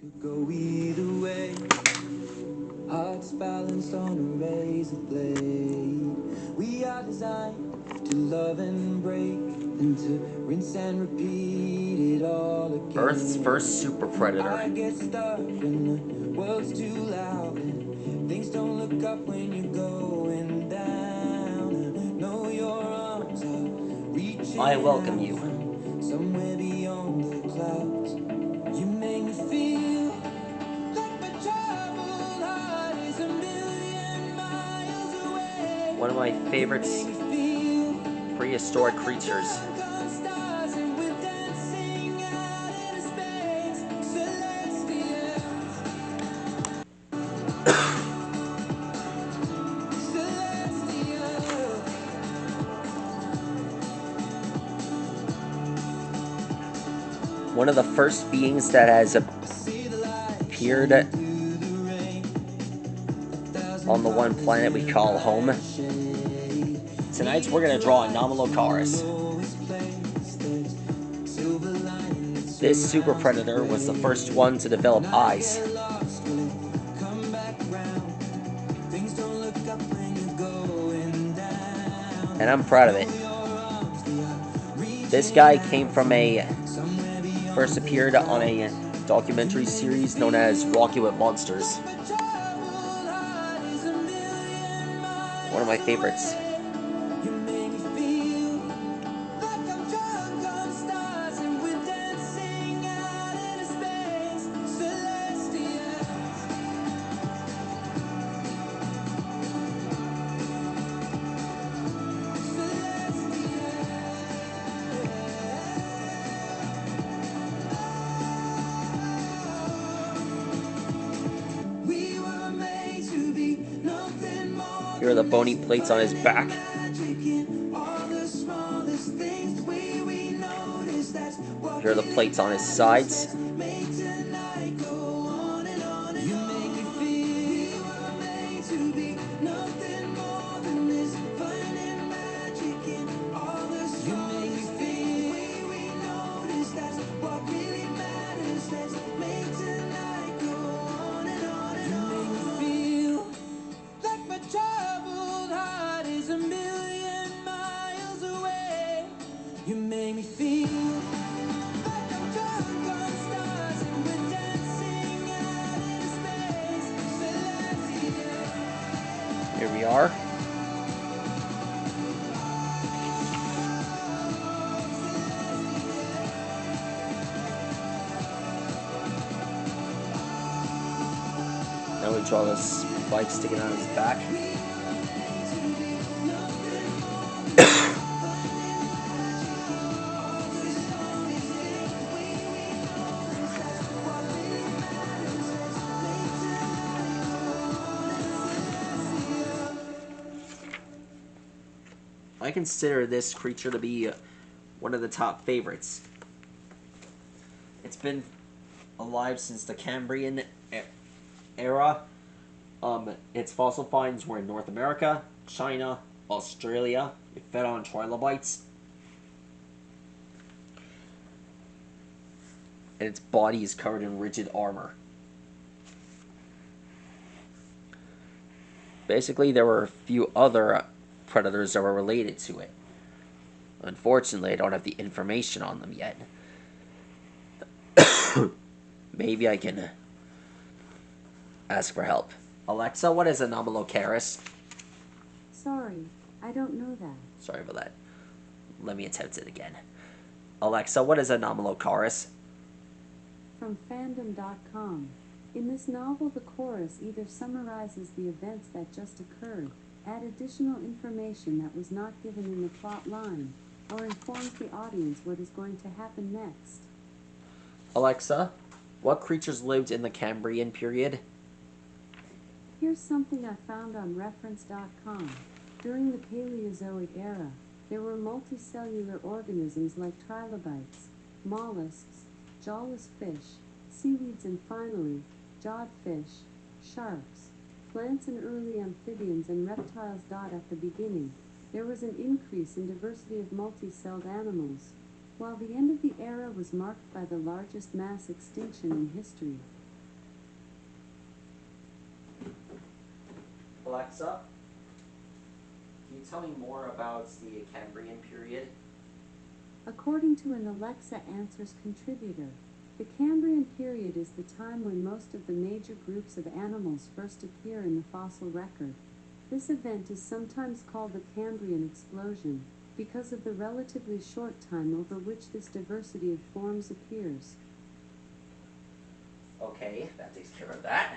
Could go either way. Hearts balanced on a razor blade. We are designed to love and break, and to rinse and repeat it all again. Earth's first super predator. I get stuck when the world's too loud and things don't look up when you're going down. I know your arms are reaching. I welcome you. Somewhere beyond the clouds. You make me feel like my troubled heart is a million miles away. One of my favorites, prehistoric creatures. One of the first beings that has appeared on the one planet we call home. Tonight we're going to draw Anomalocaris. This super predator was the first one to develop eyes. And I'm proud of it. This guy came from first appeared on a documentary series known as Rocky with Monsters. One of my favorites. Here are the bony plates on his back. Here are the plates on his sides. You make me feel like I'm drunk on stars and we're dancing out in space. Celestial. Here we are. Now we draw this spike sticking out of his back. I consider this creature to be one of the top favorites. It's been alive since the Cambrian era. Its fossil finds were in North America, China, Australia. It fed on trilobites. And its body is covered in rigid armor. Basically, there were a few other predators that were related to it. Unfortunately, I don't have the information on them yet. Maybe I can ask for help. Alexa, what is Anomalocaris? Sorry, I don't know that. Sorry about that. Let me attempt it again. Alexa, what is Anomalocaris? From fandom.com. In this novel, the chorus either summarizes the events that just occurred, add additional information that was not given in the plot line, or informs the audience what is going to happen next. Alexa, what creatures lived in the Cambrian period? Here's something I found on reference.com. During the Paleozoic era, there were multicellular organisms like trilobites, mollusks, jawless fish, seaweeds, and finally, jawed fish, sharks, plants, and early amphibians and reptiles. At the beginning, there was an increase in diversity of multi-celled animals, while the end of the era was marked by the largest mass extinction in history. Alexa, can you tell me more about the Cambrian period? According to an Alexa Answers contributor, the Cambrian period is the time when most of the major groups of animals first appear in the fossil record. This event is sometimes called the Cambrian explosion, because of the relatively short time over which this diversity of forms appears. Okay, that takes care of that.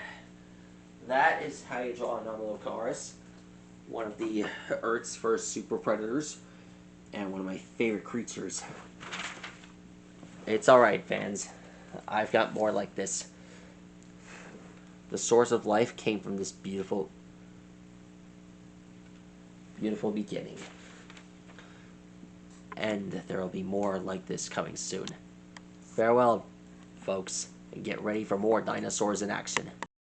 That is how you draw Anomalocaris, one of the Earth's first super predators, and one of my favorite creatures. It's alright, fans. I've got more like this. The source of life came from this beautiful, beautiful beginning. And there will be more like this coming soon. Farewell, folks, and get ready for more dinosaurs in action.